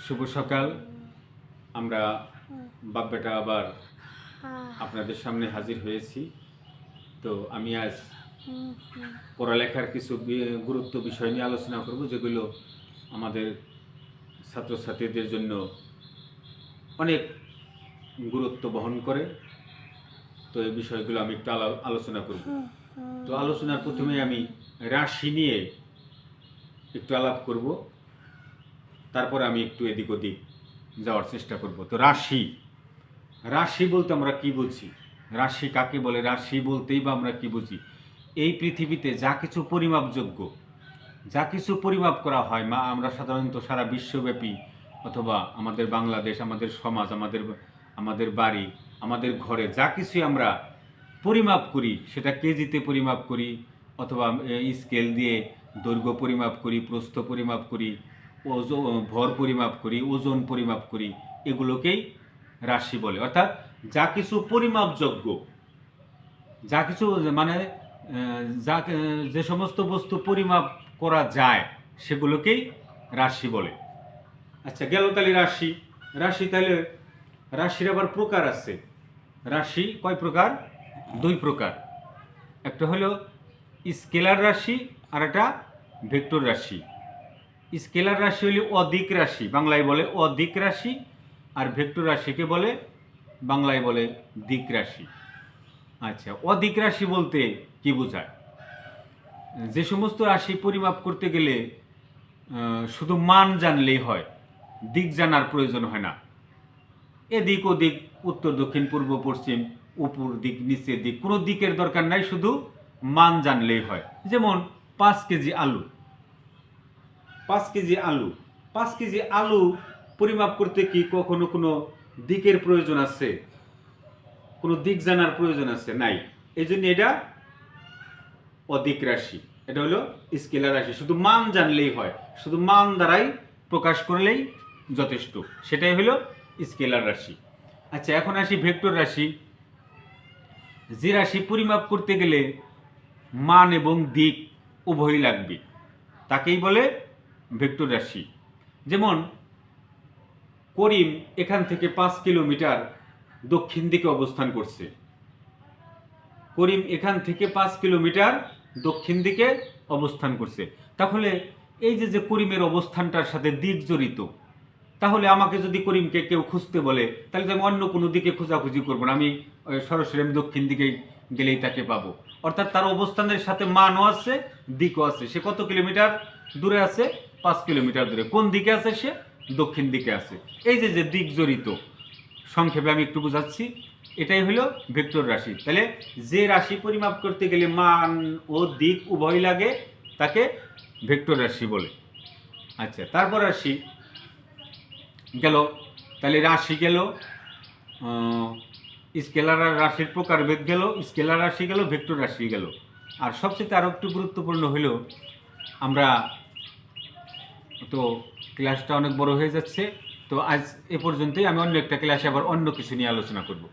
শুভ সকাল। আমরা বাপ বেটা আবার আপনাদের সামনে হাজির হয়েছি। তো আমি আজ পড়ালেখার কিছু গুরুত্ব বিষয় নিয়ে আলোচনা করব, যেগুলো আমাদের ছাত্রছাত্রীদের জন্য অনেক গুরুত্ব বহন করে। তো এই বিষয়গুলো আমি একটু আলোচনা করব। তো আলোচনার প্রথমে আমি রাশি নিয়ে একটু আলাপ করব, তারপরে আমি একটু এদিক ওদিক যাওয়ার চেষ্টা করব। তো রাশি রাশি বলতে আমরা কি বুঝি? রাশি কাকে বলে? রাশি বলতেই বা আমরা কি বুঝি? এই পৃথিবীতে যা কিছু পরিমাপযোগ্য, যা কিছু পরিমাপ করা হয়, আমরা সাধারণত সারা বিশ্বব্যাপী অথবা আমাদের বাংলাদেশ, আমাদের সমাজ, আমাদের বাড়ি, আমাদের ঘরে যা কিছুই আমরা পরিমাপ করি, সেটা কেজিতে পরিমাপ করি অথবা স্কেল দিয়ে দৈর্ঘ্য পরিমাপ করি, প্রস্থ পরিমাপ করি, ভর পরিমাপ করি, ওজন পরিমাপ করি, এগুলোকেই রাশি বলে। অর্থাৎ যা কিছু পরিমাপযোগ্য, যা কিছু মানে যা যে সমস্ত বস্তু পরিমাপ করা যায় সেগুলোকেই রাশি বলে। আচ্ছা, গেল তাহলে রাশি। তাহলে রাশির আবার প্রকার আছে। রাশি কয় প্রকার? দুই প্রকার। একটা হলো স্কেলার রাশি আর একটা ভেক্টর রাশি। স্কেলার রাশি হলে অধিক রাশি, বাংলায় বলে অধিক রাশি, আর ভেক্টর রাশিকে বলে বাংলায় বলে দিক রাশি। আচ্ছা, অধিক রাশি বলতে কি বোঝায়? যে সমস্ত রাশি পরিমাপ করতে গেলে শুধু মান জানলেই হয়, দিক জানার প্রয়োজন হয় না। এদিক ওদিক, উত্তর দক্ষিণ পূর্ব পশ্চিম, উপর দিক নিচের দিক, কোনো দিকের দরকার নাই, শুধু মান জানলেই হয়। যেমন 5 কেজি আলু। 5 কেজি আলু 5 কেজি আলু পরিমাপ করতে কি কখনো কোনো দিকের প্রয়োজন আছে? কোনো দিক জানার প্রয়োজন আছে? নাই। এই জন্য এটা অধিক রাশি, এটা হলো স্কেলার রাশি। শুধু মান জানলেই হয়, শুধু মান দ্বারাই প্রকাশ করলেই যথেষ্ট, সেটাই হলো স্কেলার রাশি। আচ্ছা, এখন আসি ভেক্টর রাশি। যে রাশি পরিমাপ করতে গেলে মান এবং দিক উভয়ই লাগবে, তাকেই বলে ভেক্টর রাশি। যেমন করিম এখান থেকে 5 কিলোমিটার দক্ষিণ দিকে অবস্থান করছে। করিম এখান থেকে 5 কিলোমিটার দক্ষিণ দিকে অবস্থান করছে। তাহলে এই যে করিমের অবস্থানটার সাথে দিক জড়িত, তাহলে আমাকে যদি করিমকে কেউ খুঁজতে বলে, তাহলে তো আমি অন্য কোনো দিকে খোঁজাখুঁজি করবো না, আমি সরাসরি আমি দক্ষিণ দিকে গেলেই তাকে পাবো। অর্থাৎ তার অবস্থানের সাথে মানও আছে, দিকও আছে। সে কত কিলোমিটার দূরে আছে? 5 কিলোমিটার দূরে। কোন দিকে আছে সে? দক্ষিণ দিকে আছে। এই যে দিক জড়িত, সংক্ষেপে আমি একটু বোঝাচ্ছি, এটাই হলো ভেক্টর রাশি। তাহলে যে রাশি পরিমাপ করতে গেলে মান ও দিক উভয় লাগে, তাকে ভেক্টর রাশি বলে। আচ্ছা, তারপর আসি, গেল তাহলে রাশি গেল, স্কেলার রাশির প্রকারভেদ গেল, স্কেলার রাশি গেল, ভেক্টর রাশি গেল। আর সবচেয়ে আরও একটু গুরুত্বপূর্ণ হলো, আমরা তো ক্লাসটা অনেক বড় হয়ে যাচ্ছে, তো আজ এ পর্যন্তই। আমি অন্য একটা ক্লাসে আবার অন্য কিছু নিয়ে আলোচনা করব।